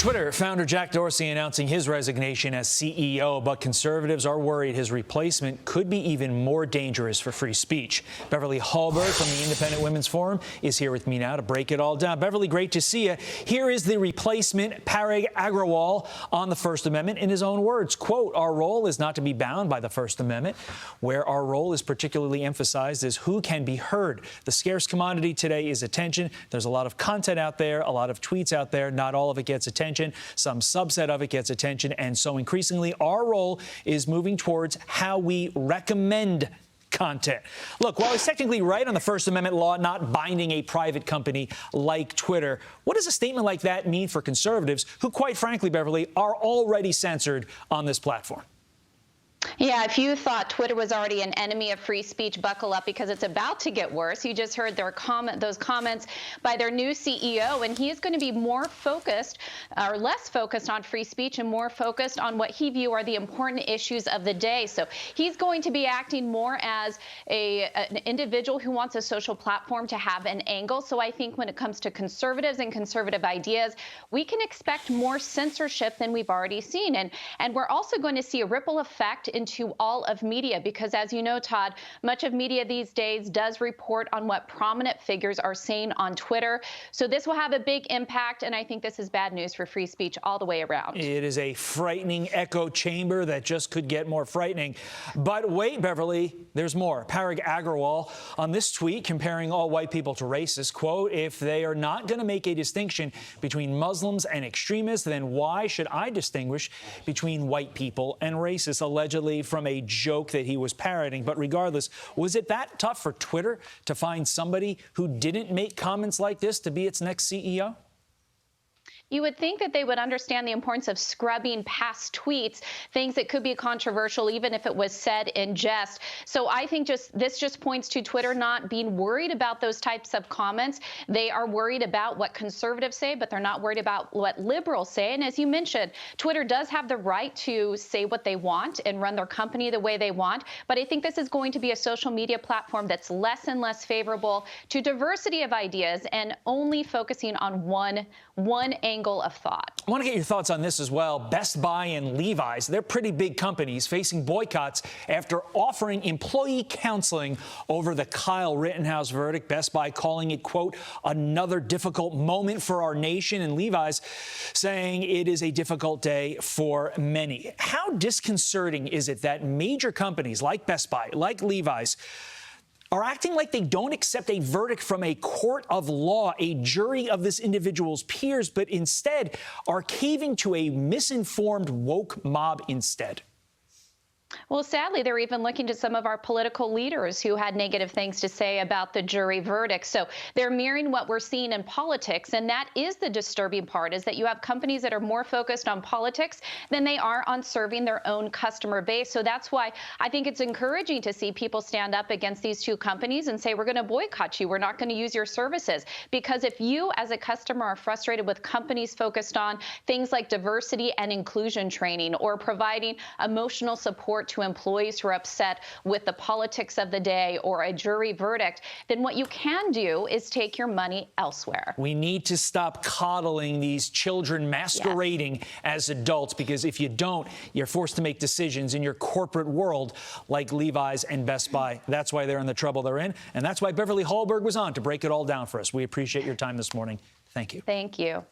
Twitter founder Jack Dorsey announcing his resignation as CEO, but conservatives are worried his replacement could be even more dangerous for free speech. Beverly Hallberg from the Independent Women's Forum is here with me now to break it all down. Beverly, great to see you. Here is the replacement, Parag Agrawal, on the First Amendment in his own words. Quote, "Our role is not to be bound by the First Amendment. Where our role is particularly emphasized is who can be heard. The scarce commodity today is attention. There's a lot of content out there, a lot of tweets out there. Not all of it gets attention. Some subset of it gets attention. And so increasingly, our role is moving towards how we recommend content." Look, while he's technically right on the First Amendment law not binding a private company like Twitter, what does a statement like that mean for conservatives who, quite frankly, Beverly, are already censored on this platform? Yeah, if you thought Twitter was already an enemy of free speech, buckle up because it's about to get worse. You just heard those comments by their new CEO, and he is going to be more focused or less focused on free speech and more focused on what he views are the important issues of the day. So he's going to be acting more as an individual who wants a social platform to have an angle. So I think when it comes to conservatives and conservative ideas, we can expect more censorship than we've already seen. And we're also going to see a ripple effect into all of media, because as you know, Todd, much of media these days does report on what prominent figures are saying on Twitter. So this will have a big impact, and I think this is bad news for free speech all the way around. It is a frightening echo chamber that just could get more frightening. But wait, Beverly, there's more. Parag Agrawal on this tweet comparing all white people to racists. Quote, "If they are not going to make a distinction between Muslims and extremists, then why should I distinguish between white people and racists?" Allegedly from a joke that he was parroting. But regardless, was it that tough for Twitter to find somebody who didn't make comments like this to be its next CEO? You would think that they would understand the importance of scrubbing past tweets, things that could be controversial, even if it was said in jest. So I think this just points to Twitter not being worried about those types of comments. They are worried about what conservatives say, but they're not worried about what liberals say. And as you mentioned, Twitter does have the right to say what they want and run their company the way they want. But I think this is going to be a social media platform that's less and less favorable to diversity of ideas and only focusing on one angle of thought. I want to get your thoughts on this as well. Best Buy and Levi's, they're pretty big companies facing boycotts after offering employee counseling over the Kyle Rittenhouse verdict. Best Buy calling it, quote, "another difficult moment for our nation," and Levi's saying it is a difficult day for many. How disconcerting is it that major companies like Best Buy, like Levi's, are acting like they don't accept a verdict from a court of law, a jury of this individual's peers, but instead are caving to a misinformed woke mob instead? Well, sadly, they're even looking to some of our political leaders who had negative things to say about the jury verdict. So they're mirroring what we're seeing in politics. And that is the disturbing part, is that you have companies that are more focused on politics than they are on serving their own customer base. So that's why I think it's encouraging to see people stand up against these two companies and say, we're going to boycott you. We're not going to use your services. Because if you as a customer are frustrated with companies focused on things like diversity and inclusion training or providing emotional support to employees who are upset with the politics of the day or a jury verdict, then what you can do is take your money elsewhere. We need to stop coddling these children masquerading as adults, because if you don't, you're forced to make decisions in your corporate world like Levi's and Best Buy. That's why they're in the trouble they're in, and that's why Beverly Hallberg was on to break it all down for us. We appreciate your time this morning. Thank you. Thank you.